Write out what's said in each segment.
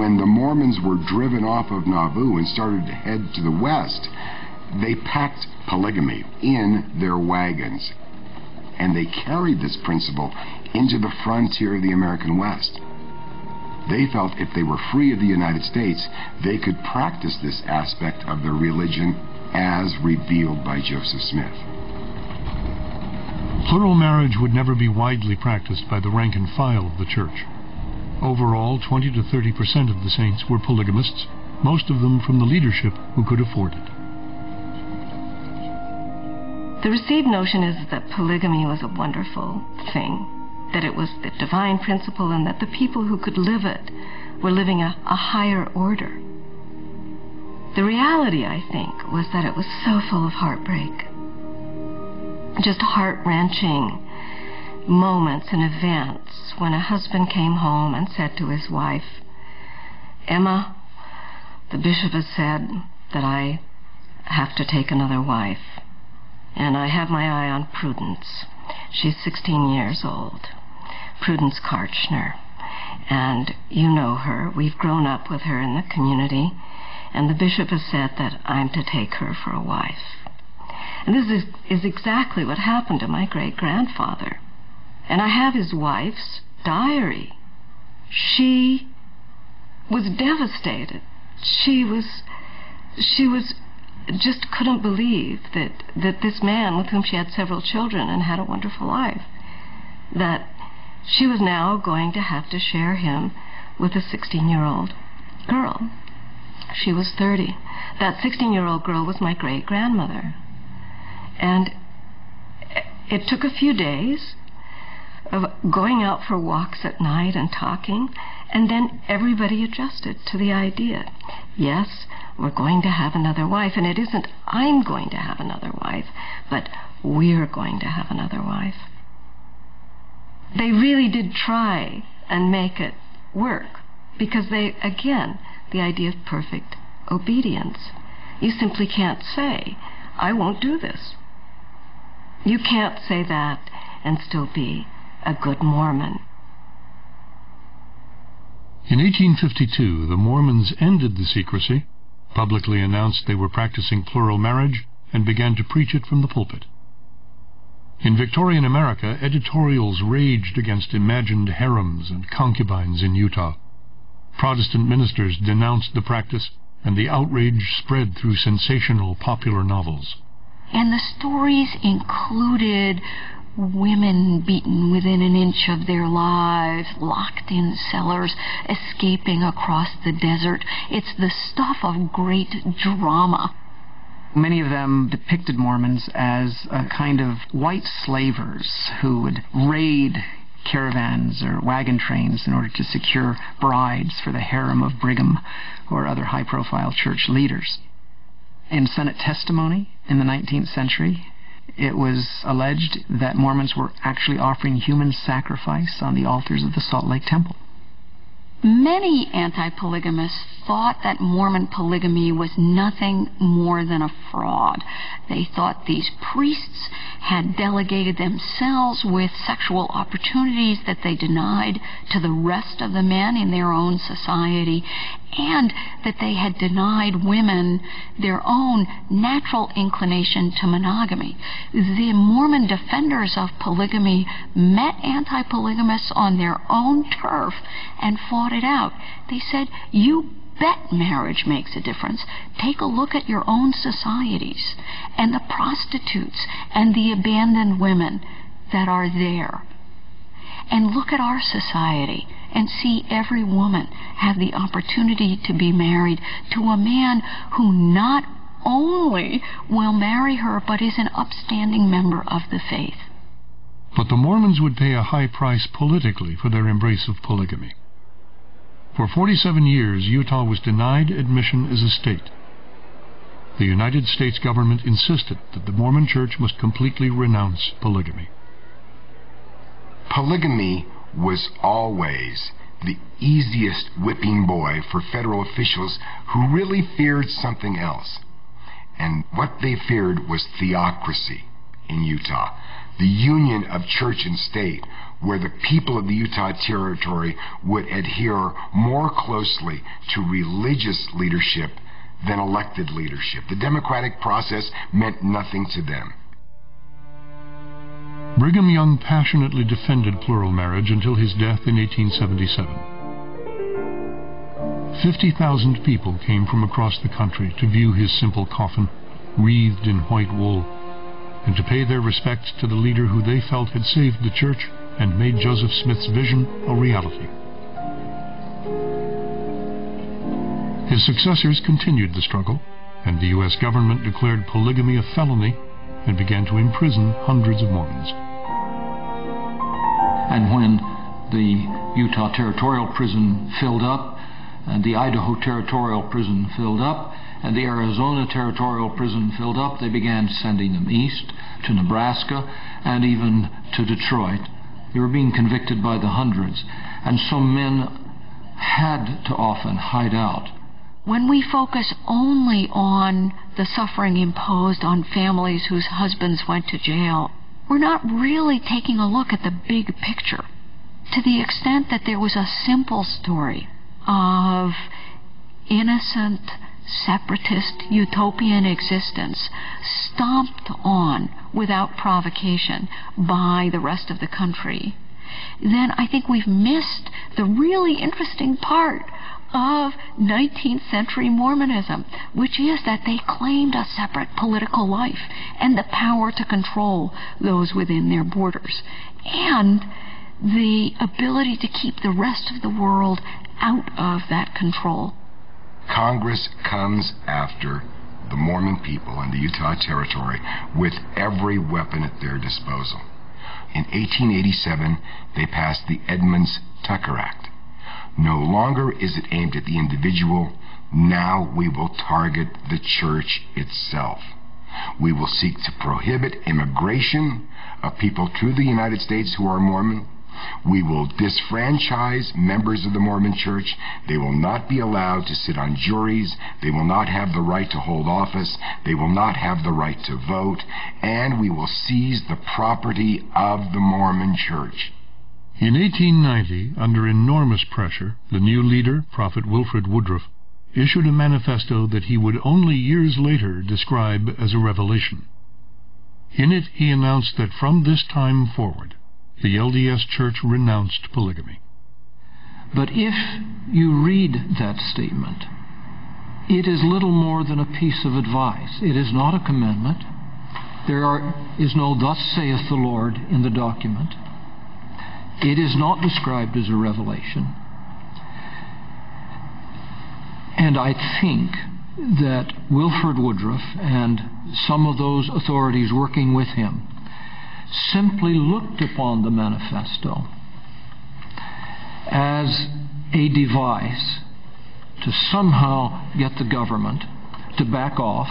when the Mormons were driven off of Nauvoo and started to head to the west, they packed polygamy in their wagons. And they carried this principle into the frontier of the American West. They felt if they were free of the United States, they could practice this aspect of their religion as revealed by Joseph Smith. Plural marriage would never be widely practiced by the rank and file of the church. Overall, 20 to 30% of the saints were polygamists, most of them from the leadership who could afford it. The received notion is that polygamy was a wonderful thing, that it was the divine principle, and that the people who could live it were living a higher order. The reality, I think, was that it was so full of heartbreak. Just heart-wrenching moments and events when a husband came home and said to his wife, "Emma, the bishop has said that I have to take another wife. And I have my eye on Prudence. She's 16 years old. Prudence Karchner. And you know her. We've grown up with her in the community. And the bishop has said that I'm to take her for a wife." And this is exactly what happened to my great-grandfather. And I have his wife's diary. She was devastated. She just couldn't believe that this man with whom she had several children and had a wonderful life, that she was now going to have to share him with a 16-year-old girl. She was 30. That 16-year-old girl was my great-grandmother. And it took a few days of going out for walks at night and talking, and then everybody adjusted to the idea. Yes, we're going to have another wife, and it isn't I'm going to have another wife, but we're going to have another wife. They really did try and make it work, because they, again, the idea of perfect obedience. You simply can't say, "I won't do this." You can't say that and still be a good Mormon. In 1852, the Mormons ended the secrecy, publicly announced they were practicing plural marriage, and began to preach it from the pulpit. In Victorian America, editorials raged against imagined harems and concubines in Utah. Protestant ministers denounced the practice, and the outrage spread through sensational popular novels. And the stories included women beaten within an inch of their lives, locked in cellars, escaping across the desert. It's the stuff of great drama. Many of them depicted Mormons as a kind of white slavers who would raid caravans or wagon trains in order to secure brides for the harem of Brigham or other high-profile church leaders. In Senate testimony in the 19th century, it was alleged that Mormons were actually offering human sacrifice on the altars of the Salt Lake Temple. Many anti-polygamists thought that Mormon polygamy was nothing more than a fraud. They thought these priests had delegated themselves with sexual opportunities that they denied to the rest of the men in their own society, and that they had denied women their own natural inclination to monogamy. The Mormon defenders of polygamy met anti-polygamists on their own turf and fought it out. They said, "You bet marriage makes a difference. Take a look at your own societies and the prostitutes and the abandoned women that are there. And look at our society and see every woman have the opportunity to be married to a man who not only will marry her, but is an upstanding member of the faith." But the Mormons would pay a high price politically for their embrace of polygamy. For 47 years, Utah was denied admission as a state. The United States government insisted that the Mormon Church must completely renounce polygamy. Polygamy was always the easiest whipping boy for federal officials who really feared something else. And what they feared was theocracy in Utah. the union of church and state, where the people of the Utah Territory would adhere more closely to religious leadership than elected leadership. The democratic process meant nothing to them. Brigham Young passionately defended plural marriage until his death in 1877. 50,000 people came from across the country to view his simple coffin, wreathed in white wool, and to pay their respects to the leader who they felt had saved the church and made Joseph Smith's vision a reality. His successors continued the struggle, and the U.S. government declared polygamy a felony and began to imprison hundreds of Mormons. And when the Utah Territorial Prison filled up, and the Idaho Territorial Prison filled up, and the Arizona Territorial Prison filled up, they began sending them east to Nebraska and even to Detroit. They were being convicted by the hundreds, and so men had to often hide out. When we focus only on the suffering imposed on families whose husbands went to jail, we're not really taking a look at the big picture. To the extent that there was a simple story of innocent, separatist, utopian existence stomped on without provocation by the rest of the country, then I think we've missed the really interesting part of 19th century Mormonism, which is that they claimed a separate political life and the power to control those within their borders, and the ability to keep the rest of the world out of that control. Congress comes after the Mormon people in the Utah Territory with every weapon at their disposal. In 1887, they passed the Edmunds-Tucker Act. No longer is it aimed at the individual. Now we will target the church itself. We will seek to prohibit immigration of people to the United States who are Mormon. We will disfranchise members of the Mormon Church. They will not be allowed to sit on juries. They will not have the right to hold office. They will not have the right to vote. And we will seize the property of the Mormon Church. In 1890, under enormous pressure, the new leader, Prophet Wilford Woodruff, issued a manifesto that he would only years later describe as a revelation. In it, he announced that from this time forward, the LDS Church renounced polygamy. But if you read that statement, it is little more than a piece of advice. It is not a commandment. There is no "thus saith the Lord" in the document. It is not described as a revelation. And I think that Wilford Woodruff and some of those authorities working with him simply looked upon the manifesto as a device to somehow get the government to back off,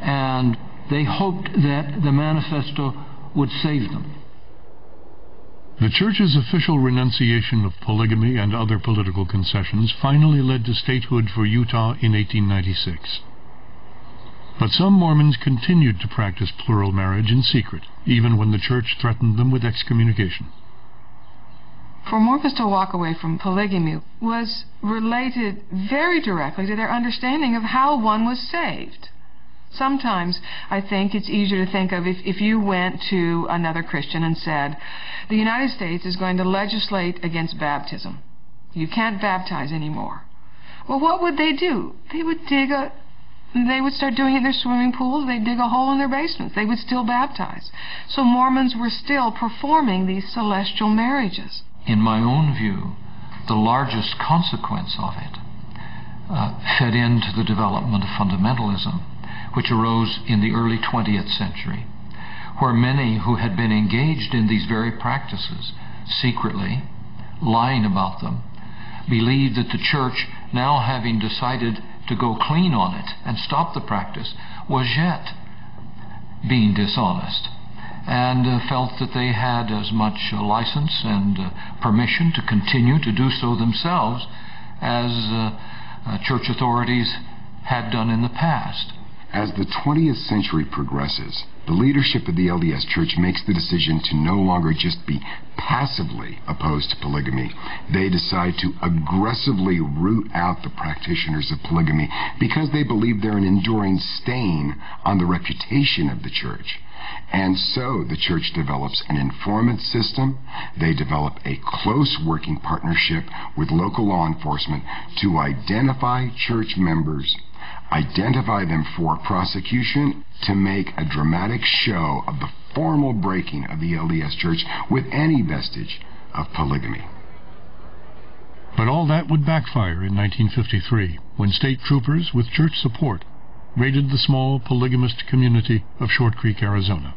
and they hoped that the manifesto would save them. The Church's official renunciation of polygamy and other political concessions finally led to statehood for Utah in 1896. But some Mormons continued to practice plural marriage in secret, even when the Church threatened them with excommunication. For Mormons to walk away from polygamy was related very directly to their understanding of how one was saved. Sometimes I think it's easier to think of if you went to another Christian and said, the United States is going to legislate against baptism. You can't baptize anymore. Well, what would they do? They would start doing it in their swimming pools. They'd dig a hole in their basements. They would still baptize. So Mormons were still performing these celestial marriages. In my own view, the largest consequence of it fed into the development of fundamentalism, which arose in the early 20th century, where many who had been engaged in these very practices secretly, lying about them, believed that the Church, now having decided to go clean on it and stop the practice, was yet being dishonest, and felt that they had as much license and permission to continue to do so themselves as church authorities had done in the past. As the 20th century progresses, the leadership of the LDS Church makes the decision to no longer just be passively opposed to polygamy. They decide to aggressively root out the practitioners of polygamy because they believe they're an enduring stain on the reputation of the Church. And so the Church develops an informant system. They develop a close working partnership with local law enforcement to identify church members, identify them for prosecution, to make a dramatic show of the formal breaking of the LDS Church with any vestige of polygamy. But all that would backfire in 1953 when state troopers with church support raided the small polygamist community of Short Creek, Arizona.